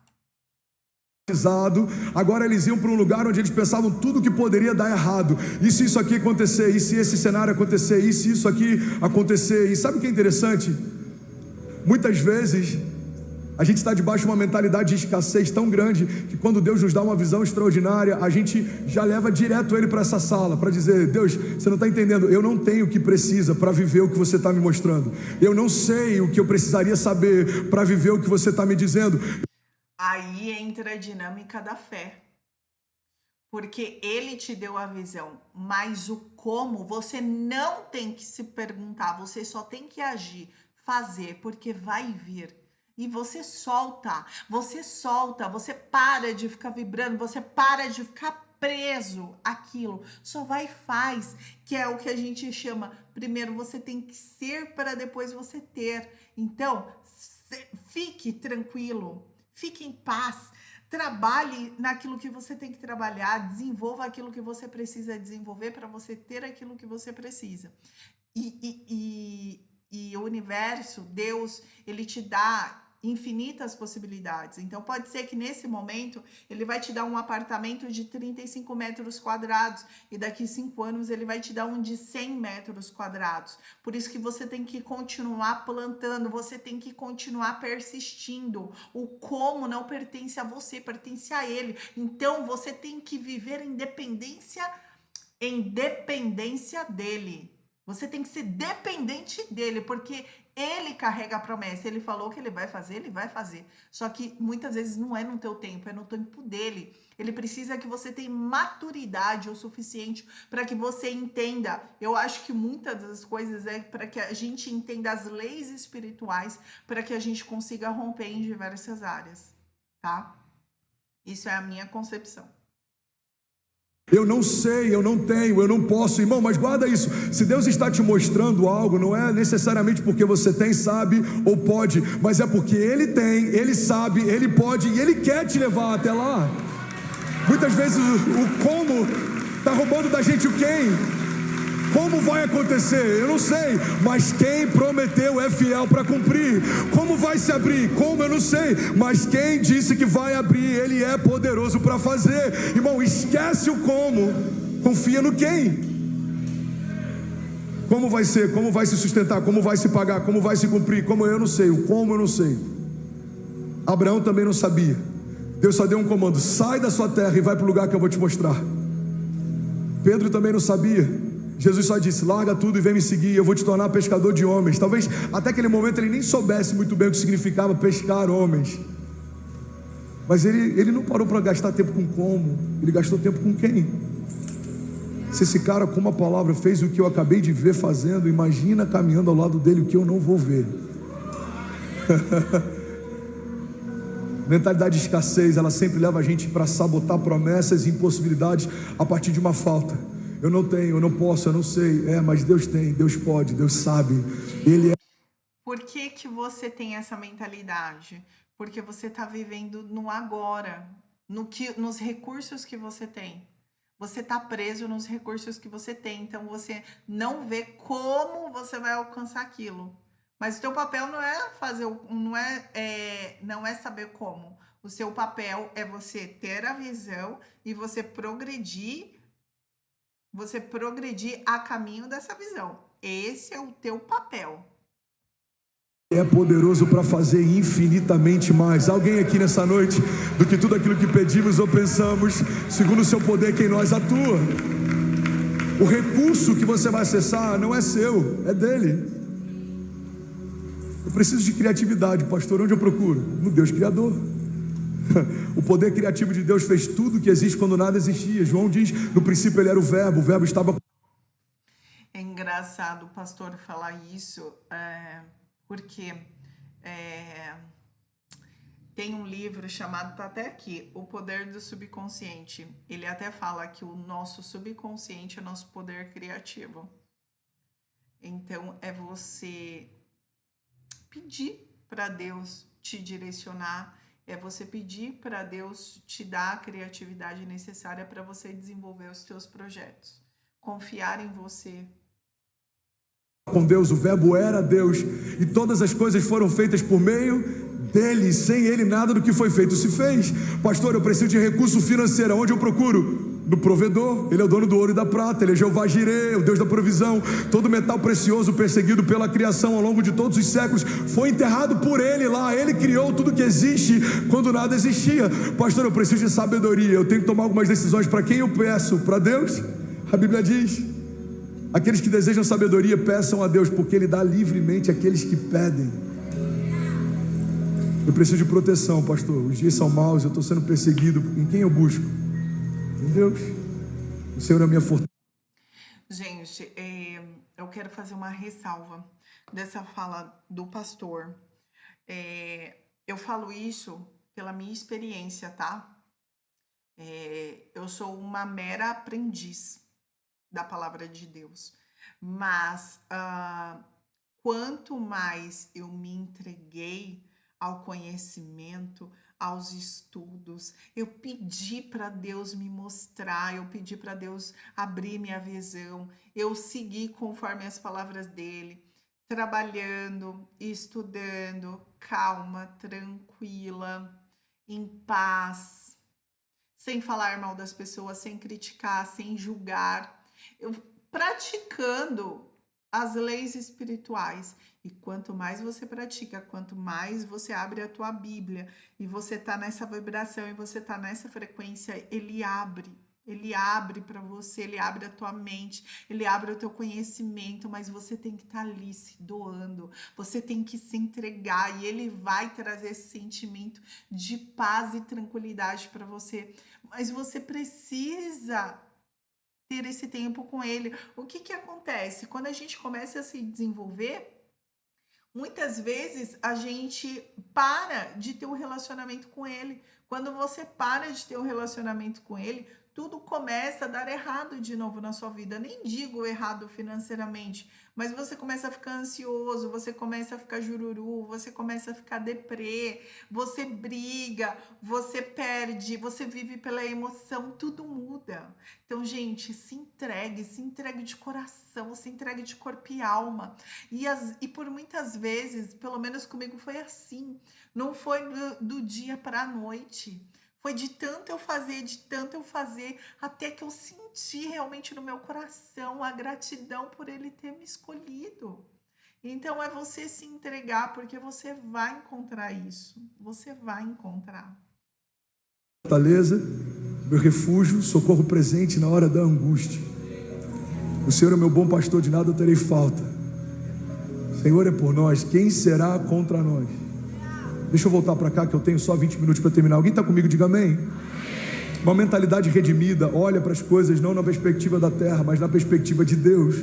Agora eles iam para um lugar onde eles pensavam tudo que poderia dar errado. E se isso aqui acontecer? E se esse cenário acontecer? E se isso aqui acontecer? E sabe o que é interessante? Muitas vezes A gente está debaixo de uma mentalidade de escassez tão grande que quando Deus nos dá uma visão extraordinária, a gente já leva direto Ele para essa sala, para dizer: Deus, você não está entendendo, eu não tenho o que precisa para viver o que você está me mostrando. Eu não sei o que eu precisaria saber para viver o que você está me dizendo. Aí entra a dinâmica da fé. Porque Ele te deu a visão, mas o como você não tem que se perguntar, você só tem que agir, fazer, porque vai vir. E você solta, você para de ficar vibrando, você para de ficar preso àquilo. Só vai e faz, que é o que a gente chama. Primeiro você tem que ser para depois você ter. Então, fique tranquilo, fique em paz. Trabalhe naquilo que você tem que trabalhar, desenvolva aquilo que você precisa desenvolver para você ter aquilo que você precisa. E o universo, Deus, Ele te dá infinitas possibilidades. Então pode ser que nesse momento Ele vai te dar um apartamento de 35 metros quadrados e daqui 5 anos Ele vai te dar um de 100 metros quadrados. Por isso que você tem que continuar plantando, você tem que continuar persistindo. O como não pertence a você, pertence a Ele. Então você tem que viver em dependência dele. Você tem que ser dependente dele, porque ele carrega a promessa. Ele falou que ele vai fazer, ele vai fazer. Só que muitas vezes não é no teu tempo, é no tempo dele. Ele precisa que você tenha maturidade o suficiente para que você entenda. Eu acho que muitas das coisas é para que a gente entenda as leis espirituais, para que a gente consiga romper em diversas áreas, tá? Isso é a minha concepção. Eu não sei, eu não tenho, eu não posso, irmão, mas guarda isso. Se Deus está te mostrando algo, não é necessariamente porque você tem, sabe ou pode, mas é porque Ele tem, Ele sabe, Ele pode e Ele quer te levar até lá. Muitas vezes o como está roubando da gente o quem. Como vai acontecer? Eu não sei, mas quem prometeu é fiel para cumprir. Como vai se abrir? Como? Eu não sei, mas quem disse que vai abrir, Ele é poderoso para fazer. Irmão, esquece o como, confia no quem. Como vai ser? Como vai se sustentar? Como vai se pagar? Como vai se cumprir? Como? Eu não sei, o como eu não sei. Abraão também não sabia. Deus só deu um comando: sai da sua terra e vai para o lugar que eu vou te mostrar. Pedro também não sabia. Jesus só disse: larga tudo e vem me seguir, eu vou te tornar pescador de homens. Talvez até aquele momento ele nem soubesse muito bem o que significava pescar homens. Mas ele não parou para gastar tempo com como, ele gastou tempo com quem? Se esse cara com uma palavra fez o que eu acabei de ver fazendo, imagina caminhando ao lado dele o que eu não vou ver. Mentalidade de escassez, ela sempre leva a gente para sabotar promessas e impossibilidades a partir de uma falta. Eu não tenho, eu não posso, eu não sei. Mas Deus tem, Deus pode, Deus sabe. Ele é. Por que que você tem essa mentalidade? Porque você está vivendo no agora, nos recursos que você tem. Você está preso nos recursos que você tem. Então você não vê como você vai alcançar aquilo. Mas o teu papel não é fazer, não é saber como. O seu papel é você ter a visão e você progredir a caminho dessa visão. Esse é o teu papel. É poderoso para fazer infinitamente mais. Alguém aqui nessa noite, do que tudo aquilo que pedimos ou pensamos, segundo o seu poder que em nós atua. O recurso que você vai acessar não é seu, é dele. Eu preciso de criatividade, pastor. Onde eu procuro? No Deus Criador. O poder criativo de Deus fez tudo que existe quando nada existia. João diz: no princípio ele era o verbo estava... É engraçado o pastor falar isso, porque tem um livro chamado, tá até aqui, O Poder do Subconsciente. Ele até fala que o nosso subconsciente é nosso poder criativo. Então é você pedir para Deus te direcionar. É você pedir para Deus te dar a criatividade necessária para você desenvolver os teus projetos. Confiar em você. Com Deus, o verbo era Deus, e todas as coisas foram feitas por meio dele. Sem ele nada do que foi feito se fez. Pastor, eu preciso de recurso financeiro. Onde eu procuro? do provedor, Ele é o dono do ouro e da prata, Ele é Jeová Jireh, o Deus da provisão. Todo metal precioso perseguido pela criação ao longo de todos os séculos foi enterrado por Ele lá. Ele criou tudo que existe quando nada existia. Pastor, eu preciso de sabedoria, eu tenho que tomar algumas decisões. Para quem eu peço? Para Deus? A Bíblia diz: aqueles que desejam sabedoria peçam a Deus, porque Ele dá livremente àqueles que pedem. Eu preciso de proteção, pastor. Os dias são maus, eu estou sendo perseguido. Em quem eu busco? Em Deus. O Senhor é a minha fortaleza. Gente, eu quero fazer uma ressalva dessa fala do pastor. Eu falo isso pela minha experiência, tá? Eu sou uma mera aprendiz da palavra de Deus. Mas quanto mais eu me entreguei ao conhecimento, aos estudos, eu pedi para Deus me mostrar, eu pedi para Deus abrir minha visão, eu segui conforme as palavras dele, trabalhando, estudando, calma, tranquila, em paz, sem falar mal das pessoas, sem criticar, sem julgar, eu praticando as leis espirituais. E quanto mais você pratica, quanto mais você abre a tua Bíblia e você tá nessa vibração e você tá nessa frequência, ele abre para você, ele abre a tua mente, ele abre o teu conhecimento, mas você tem que estar ali se doando, você tem que se entregar e ele vai trazer esse sentimento de paz e tranquilidade para você. Mas você precisa ter esse tempo com ele. O que acontece? Quando a gente começa a se desenvolver, muitas vezes a gente para de ter um relacionamento com ele. Quando você para de ter um relacionamento com ele, tudo começa a dar errado de novo na sua vida. Nem digo errado financeiramente, mas você começa a ficar ansioso, você começa a ficar jururu, você começa a ficar deprê, você briga, você perde, você vive pela emoção, tudo muda. Então, gente, se entregue de coração, se entregue de corpo e alma. E por muitas vezes, pelo menos comigo foi assim, não foi do dia para a noite. Foi de tanto eu fazer, até que eu senti realmente no meu coração a gratidão por ele ter me escolhido. Então é você se entregar, porque você vai encontrar isso. Você vai encontrar. Fortaleza, meu refúgio, socorro presente na hora da angústia. O Senhor é meu bom pastor, de nada eu terei falta. O Senhor é por nós, quem será contra nós? Deixa eu voltar para cá, que eu tenho só 20 minutos para terminar. Alguém está comigo? Diga amém. Uma mentalidade redimida olha para as coisas não na perspectiva da terra, mas na perspectiva de Deus.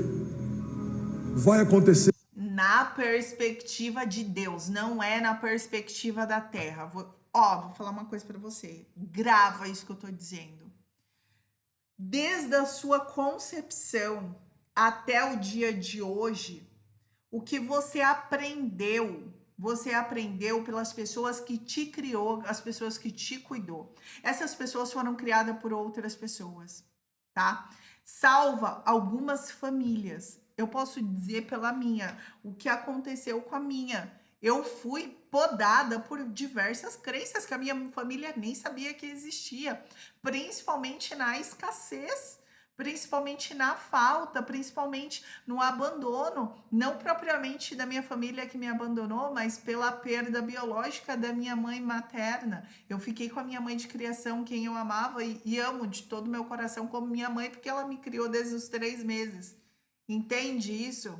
Vai acontecer. Na perspectiva de Deus, não é na perspectiva da terra. Vou falar uma coisa para você. Grava isso que eu estou dizendo. Desde a sua concepção até o dia de hoje, o que você aprendeu pelas pessoas que te criou, as pessoas que te cuidou. Essas pessoas foram criadas por outras pessoas, tá? Salva algumas famílias. Eu posso dizer pela minha, o que aconteceu com a minha. Eu fui podada por diversas crenças que a minha família nem sabia que existia, principalmente na escassez, principalmente na falta, principalmente no abandono, não propriamente da minha família que me abandonou, mas pela perda biológica da minha mãe materna. Eu fiquei com a minha mãe de criação, quem eu amava e amo de todo o meu coração como minha mãe, porque ela me criou desde os 3 meses. Entende isso?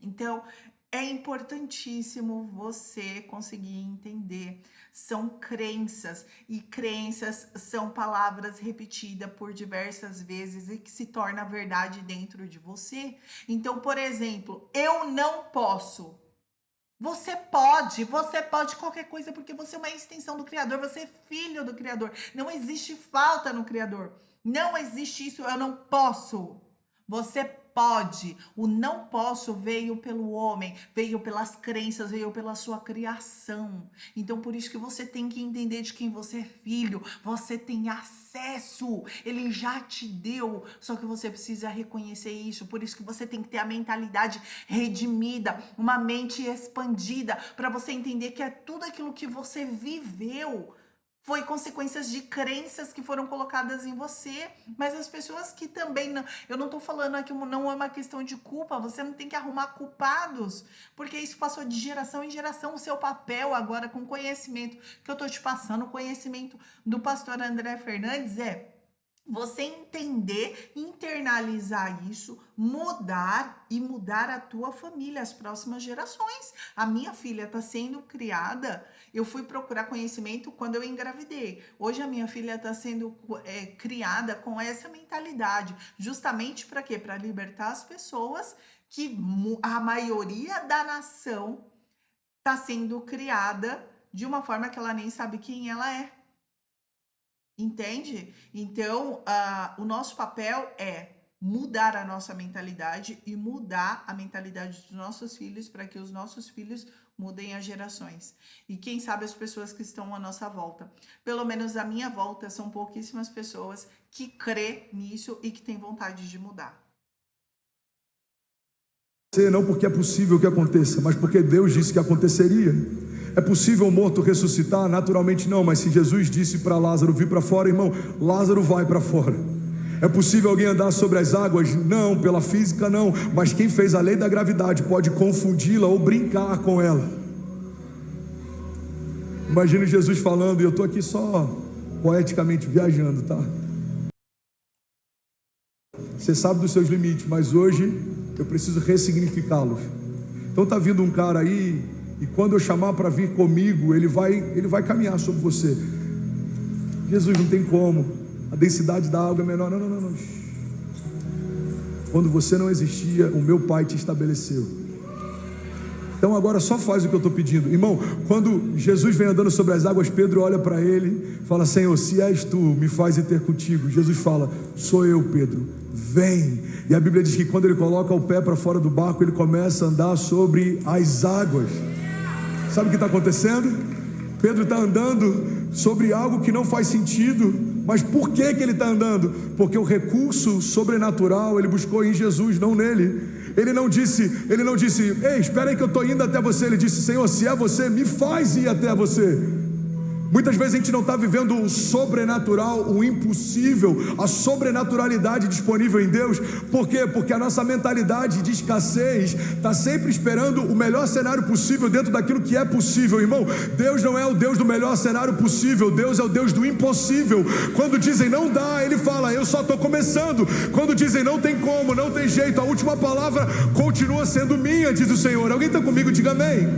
Então, é importantíssimo você conseguir entender. São crenças, e crenças são palavras repetidas por diversas vezes e que se torna verdade dentro de você. Então, por exemplo, eu não posso. Você pode qualquer coisa, porque você é uma extensão do Criador, você é filho do Criador. Não existe falta no Criador. Não existe isso, eu não posso. Você pode. O não posso veio pelo homem, veio pelas crenças, veio pela sua criação. Então, por isso que você tem que entender de quem você é filho. Você tem acesso. Ele já te deu. Só que você precisa reconhecer isso. Por isso que você tem que ter a mentalidade redimida, uma mente expandida, para você entender que é tudo aquilo que você viveu Foi consequências de crenças que foram colocadas em você, mas as pessoas que também não, eu não tô falando aqui, não é uma questão de culpa, você não tem que arrumar culpados, porque isso passou de geração em geração. O seu papel agora, com conhecimento que eu tô te passando, o conhecimento do pastor André Fernandes, é você entender, internalizar isso, mudar e mudar a tua família, as próximas gerações. A minha filha está sendo criada, eu fui procurar conhecimento quando eu engravidei. Hoje a minha filha está sendo criada com essa mentalidade, justamente para quê? Para libertar as pessoas que a maioria da nação está sendo criada de uma forma que ela nem sabe quem ela é. Entende? Então, o nosso papel é mudar a nossa mentalidade e mudar a mentalidade dos nossos filhos para que os nossos filhos mudem as gerações. E quem sabe as pessoas que estão à nossa volta. Pelo menos à minha volta são pouquíssimas pessoas que crê nisso e que têm vontade de mudar. Não porque é possível que aconteça, mas porque Deus disse que aconteceria. É possível o morto ressuscitar? Naturalmente não, mas se Jesus disse para Lázaro vir para fora, irmão, Lázaro vai para fora. É possível alguém andar sobre as águas? Não, pela física não, mas quem fez a lei da gravidade pode confundi-la ou brincar com ela. Imagina Jesus falando, e eu estou aqui só poeticamente viajando, tá? Você sabe dos seus limites, mas hoje eu preciso ressignificá-los. Então tá vindo um cara aí, e quando eu chamar para vir comigo, ele vai caminhar sobre você. Jesus, não tem como, a densidade da água é menor. Não. Quando você não existia, o meu Pai te estabeleceu. Então agora só faz o que eu estou pedindo. Irmão, quando Jesus vem andando sobre as águas, Pedro olha para ele, fala, Senhor, se és tu, me faz ir ter contigo. Jesus fala, sou eu, Pedro, vem. E a Bíblia diz que quando ele coloca o pé para fora do barco, ele começa a andar sobre as águas. Sabe o que está acontecendo? Pedro está andando sobre algo que não faz sentido. Mas por que ele está andando? Porque o recurso sobrenatural ele buscou em Jesus, não nele. Ele não disse, ei, espera aí que eu estou indo até você. Ele disse, Senhor, se é você, me faz ir até você. Muitas vezes a gente não está vivendo o sobrenatural, o impossível, a sobrenaturalidade disponível em Deus. Por quê? Porque a nossa mentalidade de escassez está sempre esperando o melhor cenário possível dentro daquilo que é possível. Irmão, Deus não é o Deus do melhor cenário possível, Deus é o Deus do impossível. Quando dizem não dá, Ele fala, eu só estou começando. Quando dizem não tem como, não tem jeito, a última palavra continua sendo minha, diz o Senhor. Alguém está comigo? Diga amém.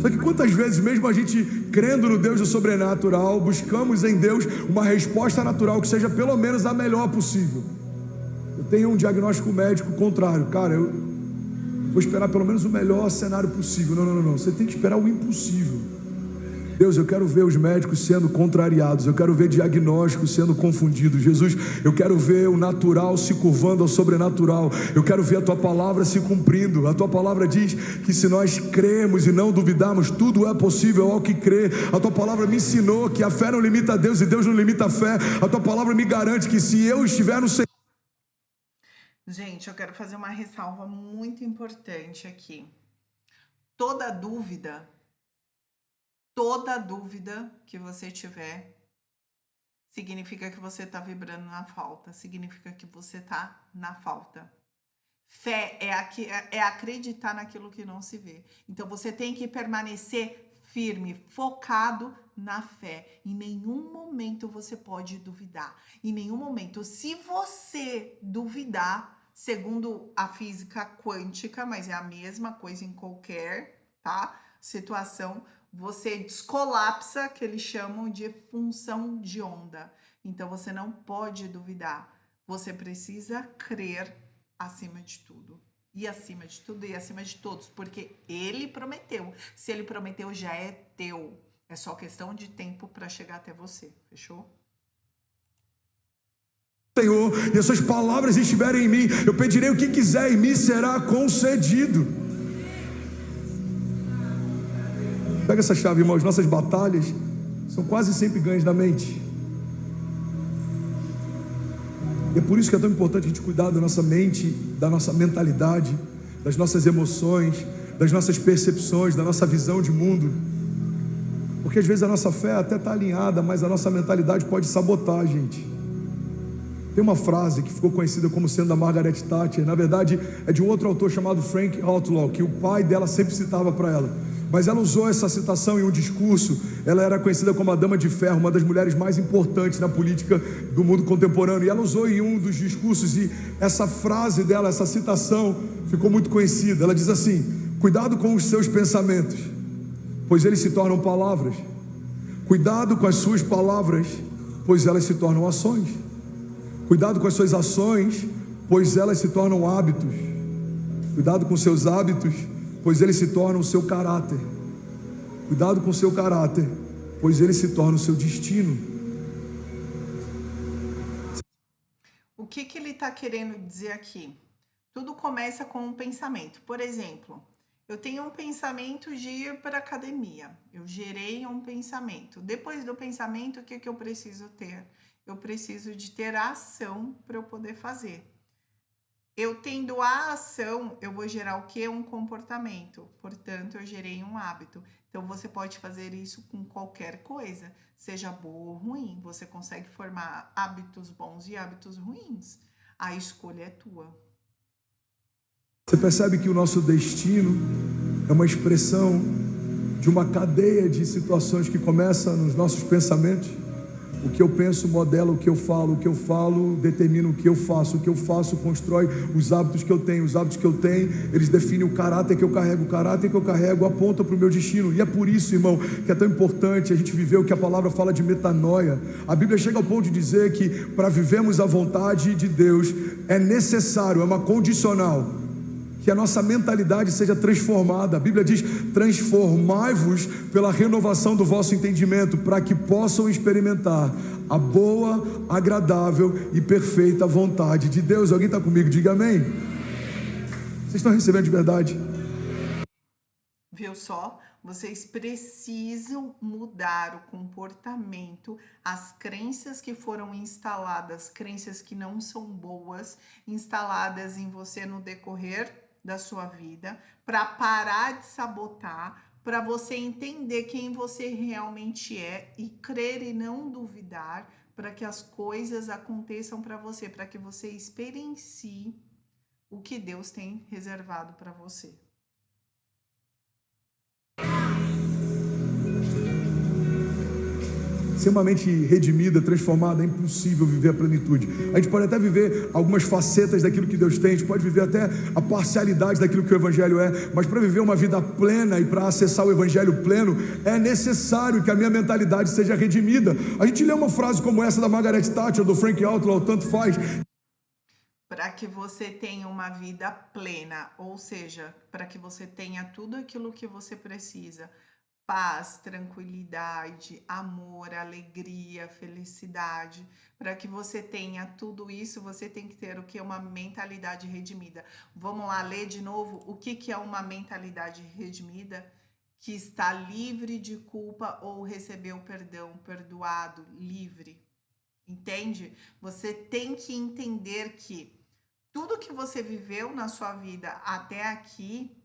Só que quantas vezes, mesmo a gente crendo no Deus do sobrenatural, buscamos em Deus uma resposta natural que seja pelo menos a melhor possível. Eu tenho um diagnóstico médico contrário, cara, eu vou esperar pelo menos o melhor cenário possível. Não, você tem que esperar o impossível. Deus, eu quero ver os médicos sendo contrariados, eu quero ver diagnósticos sendo confundidos. Jesus, eu quero ver o natural se curvando ao sobrenatural, eu quero ver a Tua palavra se cumprindo. A Tua palavra diz que se nós cremos e não duvidarmos, tudo é possível ao que crê. A Tua palavra me ensinou que a fé não limita a Deus e Deus não limita a fé. A Tua palavra me garante que se eu estiver no Senhor... Gente, eu quero fazer uma ressalva muito importante aqui. Toda dúvida que você tiver, significa que você está vibrando na falta, significa que você está na falta. Fé é acreditar naquilo que não se vê. Então você tem que permanecer firme, focado na fé. Em nenhum momento você pode duvidar. Em nenhum momento. Se você duvidar, segundo a física quântica, mas é a mesma coisa em qualquer, situação, você descolapsa, que eles chamam de função de onda. Então você não pode duvidar. Você precisa crer acima de tudo. E acima de tudo e acima de todos, porque Ele prometeu. Se Ele prometeu, já é teu. É só questão de tempo para chegar até você. Fechou? Senhor, e as suas palavras estiverem em mim, eu pedirei o que quiser e me será concedido. Pega essa chave, irmãos. Nossas batalhas são quase sempre ganhas na mente. E é por isso que é tão importante a gente cuidar da nossa mente, da nossa mentalidade, das nossas emoções, das nossas percepções, da nossa visão de mundo. Porque às vezes a nossa fé até está alinhada, mas a nossa mentalidade pode sabotar a gente. Tem uma frase que ficou conhecida como sendo da Margaret Thatcher, na verdade é de um outro autor chamado Frank Outlaw, que o pai dela sempre citava para ela, mas ela usou essa citação em um discurso. Ela era conhecida como a Dama de Ferro, uma das mulheres mais importantes na política do mundo contemporâneo, e ela usou em um dos discursos, e essa frase dela, essa citação ficou muito conhecida. Ela diz assim: cuidado com os seus pensamentos, pois eles se tornam palavras. Cuidado com as suas palavras, pois elas se tornam ações. Cuidado com as suas ações, pois elas se tornam hábitos. Cuidado com seus hábitos, pois eles se tornam o seu caráter. Cuidado com o seu caráter, pois ele se torna o seu destino. O que ele está querendo dizer aqui? Tudo começa com um pensamento. Por exemplo, eu tenho um pensamento de ir para a academia. Eu gerei um pensamento. Depois do pensamento, o que eu preciso ter? Eu preciso de ter a ação para eu poder fazer. Eu tendo a ação, eu vou gerar o quê? Um comportamento. Portanto, eu gerei um hábito. Então, você pode fazer isso com qualquer coisa, seja boa ou ruim. Você consegue formar hábitos bons e hábitos ruins. A escolha é tua. Você percebe que o nosso destino é uma expressão de uma cadeia de situações que começa nos nossos pensamentos? O que eu penso modela o que eu falo determina o que eu faço constrói os hábitos que eu tenho, eles definem o caráter que eu carrego aponta para o meu destino. E é por isso, irmão, que é tão importante a gente viver o que a palavra fala de metanoia. A Bíblia chega ao ponto de dizer que para vivermos a vontade de Deus é necessário, é uma condicional, que a nossa mentalidade seja transformada. A Bíblia diz: transformai-vos pela renovação do vosso entendimento, para que possam experimentar a boa, agradável e perfeita vontade de Deus. Alguém está comigo? Diga amém. Vocês estão recebendo de verdade? Viu só? Vocês precisam mudar o comportamento, as crenças que foram instaladas, crenças que não são boas, instaladas em você no decorrer da sua vida, para parar de sabotar, para você entender quem você realmente é e crer e não duvidar, para que as coisas aconteçam para você, para que você experiencie o que Deus tem reservado para você. Sem uma mente redimida, transformada, é impossível viver a plenitude. A gente pode até viver algumas facetas daquilo que Deus tem, a gente pode viver até a parcialidade daquilo que o Evangelho é, mas para viver uma vida plena e para acessar o Evangelho pleno, é necessário que a minha mentalidade seja redimida. A gente lê uma frase como essa da Margaret Thatcher, do Frank Outlaw, tanto faz. Para que você tenha uma vida plena, ou seja, para que você tenha tudo aquilo que você precisa: paz, tranquilidade, amor, alegria, felicidade. Para que você tenha tudo isso, você tem que ter o que? Uma mentalidade redimida. Vamos lá ler de novo o que é uma mentalidade redimida? Que está livre de culpa ou recebeu perdão, perdoado, livre. Entende? Você tem que entender que tudo que você viveu na sua vida até aqui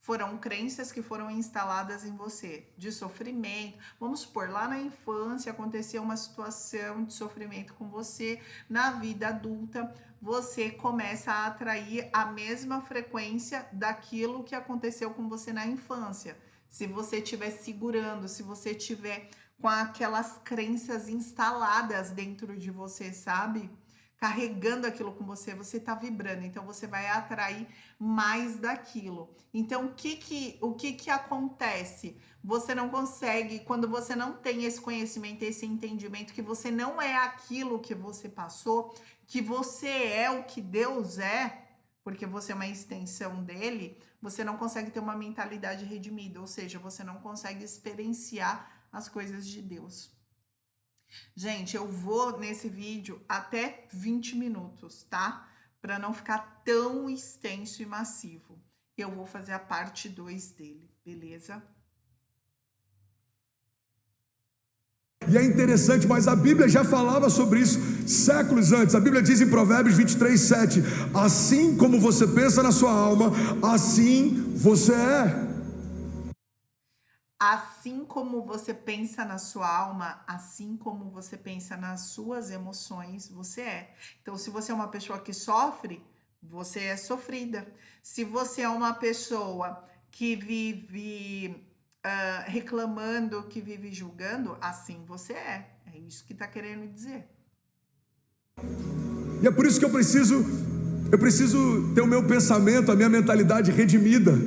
foram crenças que foram instaladas em você, de sofrimento. Vamos supor, lá na infância aconteceu uma situação de sofrimento com você, na vida adulta você começa a atrair a mesma frequência daquilo que aconteceu com você na infância. Se você estiver segurando, se você estiver com aquelas crenças instaladas dentro de você, sabe? Carregando aquilo com você, você está vibrando, então você vai atrair mais daquilo. Então, o que acontece? Você não consegue, quando você não tem esse conhecimento, esse entendimento que você não é aquilo que você passou, que você é o que Deus é, porque você é uma extensão dele, você não consegue ter uma mentalidade redimida, ou seja, você não consegue experienciar as coisas de Deus. Gente, eu vou nesse vídeo até 20 minutos, tá? Para não ficar tão extenso e massivo. Eu vou fazer a parte 2 dele, beleza? E é interessante, mas a Bíblia já falava sobre isso séculos antes. A Bíblia diz em Provérbios 23:7: assim como você pensa na sua alma, assim você é. Assim como você pensa na sua alma, assim como você pensa nas suas emoções, você é. Então, se você é uma pessoa que sofre, você é sofrida. Se você é uma pessoa que vive reclamando, que vive julgando, assim você é. É isso que está querendo dizer. E é por isso que eu preciso ter o meu pensamento, a minha mentalidade redimida.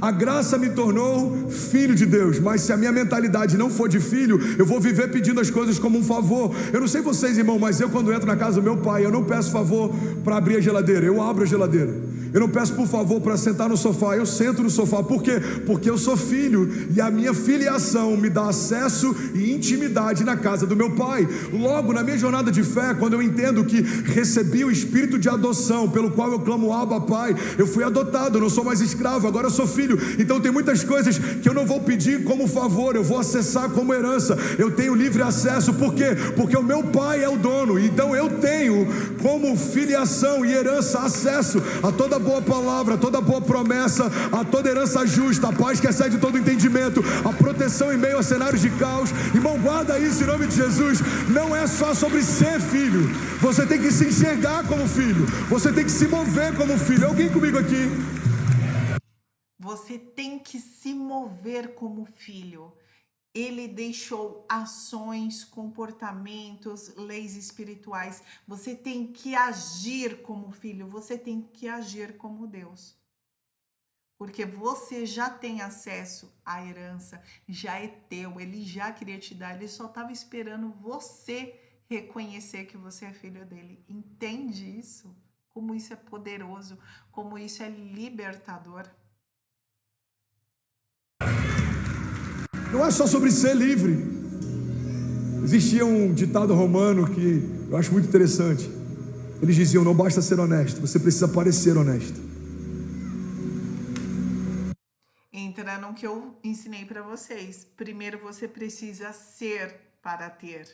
A graça me tornou filho de Deus, mas se a minha mentalidade não for de filho, eu vou viver pedindo as coisas como um favor. Eu não sei vocês, irmão, mas eu quando entro na casa do meu pai, eu não peço favor para abrir a geladeira, eu abro a geladeira. Eu não peço por favor para sentar no sofá, eu sento no sofá. Por quê? Porque eu sou filho e a minha filiação me dá acesso e intimidade na casa do meu pai. Logo, na minha jornada de fé, quando eu entendo que recebi o espírito de adoção, pelo qual eu clamo Abba Pai, eu fui adotado, eu não sou mais escravo, agora eu sou filho. Então tem muitas coisas que eu não vou pedir como favor, eu vou acessar como herança. Eu tenho livre acesso, por quê? Porque o meu pai é o dono, então eu tenho como filiação e herança acesso a toda boa palavra, a toda boa promessa, a toda herança justa, a paz que excede todo entendimento, a proteção em meio a cenários de caos. Irmão, guarda isso em nome de Jesus. Não é só sobre ser filho, você tem que se enxergar como filho, você tem que se mover como filho. Alguém comigo aqui? Você tem que se mover como filho. Ele deixou ações, comportamentos, leis espirituais. Você tem que agir como filho, você tem que agir como Deus. Porque você já tem acesso à herança, já é teu, ele já queria te dar, ele só estava esperando você reconhecer que você é filho dele. Entende isso? Como isso é poderoso, como isso é libertador. Não é só sobre ser livre. Existia um ditado romano que eu acho muito interessante. Eles diziam: não basta ser honesto, você precisa parecer honesto. Entra no que eu ensinei para vocês. Primeiro você precisa ser para ter.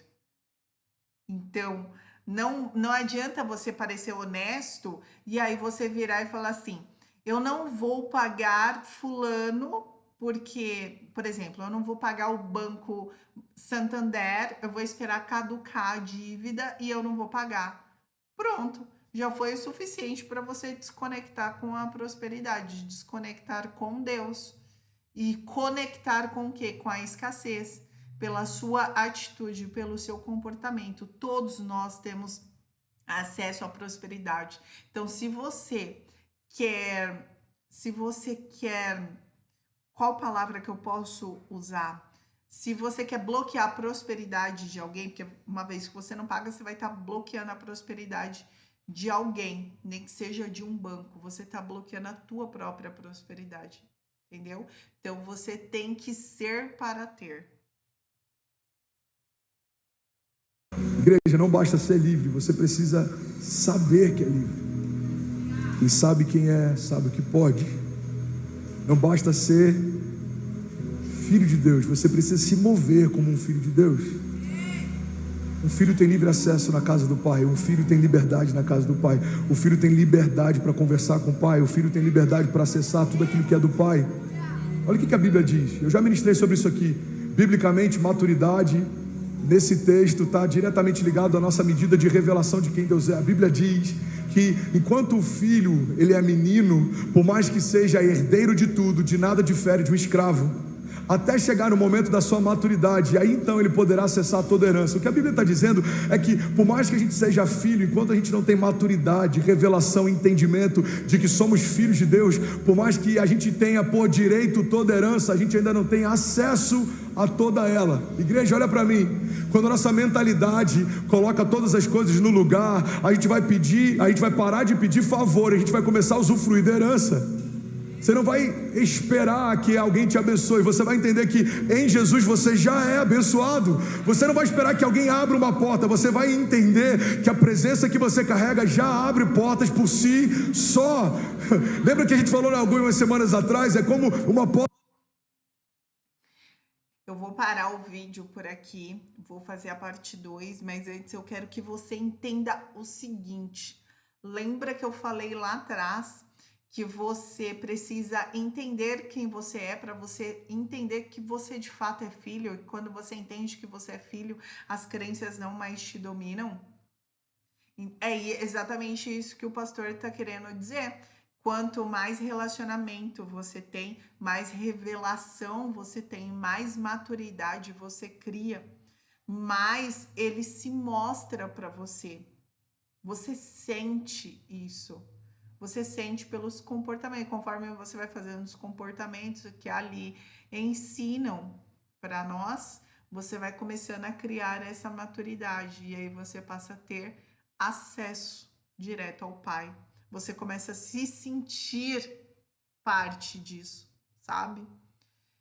Então, não adianta você parecer honesto e aí você virar e falar assim: eu não vou pagar fulano porque, por exemplo, eu não vou pagar o Banco Santander, eu vou esperar caducar a dívida e eu não vou pagar. Pronto, já foi o suficiente para você desconectar com a prosperidade, desconectar com Deus e conectar com o quê? Com a escassez. Pela sua atitude, pelo seu comportamento. Todos nós temos acesso à prosperidade. Então, se você quer, qual palavra que eu posso usar? Se você quer bloquear a prosperidade de alguém, porque uma vez que você não paga, você vai estar bloqueando a prosperidade de alguém, nem que seja de um banco, você está bloqueando a tua própria prosperidade, entendeu? Então, você tem que ser para ter. Igreja, não basta ser livre, você precisa saber que é livre. Quem sabe quem é, sabe o que pode. Não basta ser filho de Deus, você precisa se mover como um filho de Deus. Um filho tem livre acesso na casa do pai, um filho tem liberdade na casa do pai, o filho tem liberdade para conversar com o pai, o filho tem liberdade para acessar tudo aquilo que é do pai. Olha o que a Bíblia diz, eu já ministrei sobre isso aqui. Biblicamente, maturidade nesse texto está diretamente ligado à nossa medida de revelação de quem Deus é. A Bíblia diz que enquanto o filho ele é menino, por mais que seja herdeiro de tudo, de nada difere de um escravo, até chegar no momento da sua maturidade, e aí então ele poderá acessar toda a herança. O que a Bíblia está dizendo é que por mais que a gente seja filho, enquanto a gente não tem maturidade, revelação, entendimento de que somos filhos de Deus, por mais que a gente tenha por direito toda a herança, a gente ainda não tem acesso a toda ela. Igreja, olha para mim, quando a nossa mentalidade coloca todas as coisas no lugar, a gente vai parar de pedir favor, a gente vai começar a usufruir da herança. Você não vai esperar que alguém te abençoe, você vai entender que em Jesus você já é abençoado. Você não vai esperar que alguém abra uma porta, você vai entender que a presença que você carrega já abre portas por si só. Lembra que a gente falou algumas semanas atrás? É como uma porta. Eu vou parar o vídeo por aqui, vou fazer a parte 2, mas antes eu quero que você entenda o seguinte. Lembra que eu falei lá atrás que você precisa entender quem você é para você entender que você de fato é filho, e quando você entende que você é filho, as crenças não mais te dominam. É exatamente isso que o pastor está querendo dizer. Quanto mais relacionamento você tem, mais revelação você tem, mais maturidade você cria, mais ele se mostra para você. Você sente isso. Você sente pelos comportamentos, conforme você vai fazendo os comportamentos que ali ensinam para nós, você vai começando a criar essa maturidade e aí você passa a ter acesso direto ao Pai. Você começa a se sentir parte disso, sabe?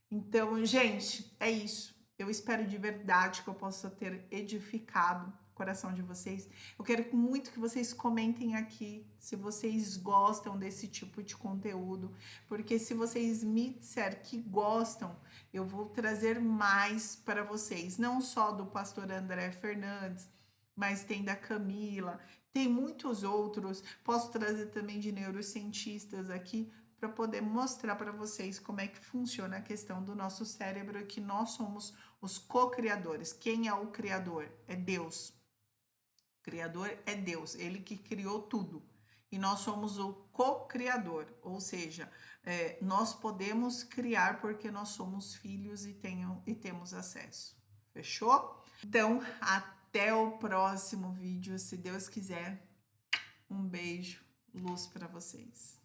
Então, gente, é isso. Eu espero de verdade que eu possa ter edificado o coração de vocês. Eu quero muito que vocês comentem aqui se vocês gostam desse tipo de conteúdo, porque se vocês me disserem que gostam, eu vou trazer mais para vocês, não só do pastor André Fernandes, mas tem da Camila, tem muitos outros. Posso trazer também de neurocientistas aqui para poder mostrar para vocês como é que funciona a questão do nosso cérebro e que nós somos os co-criadores. Quem é o criador? É Deus. O criador é Deus, ele que criou tudo. E nós somos o co-criador, ou seja, nós podemos criar porque nós somos filhos e temos acesso. Fechou? Então, até o próximo vídeo, se Deus quiser. Um beijo, luz para vocês.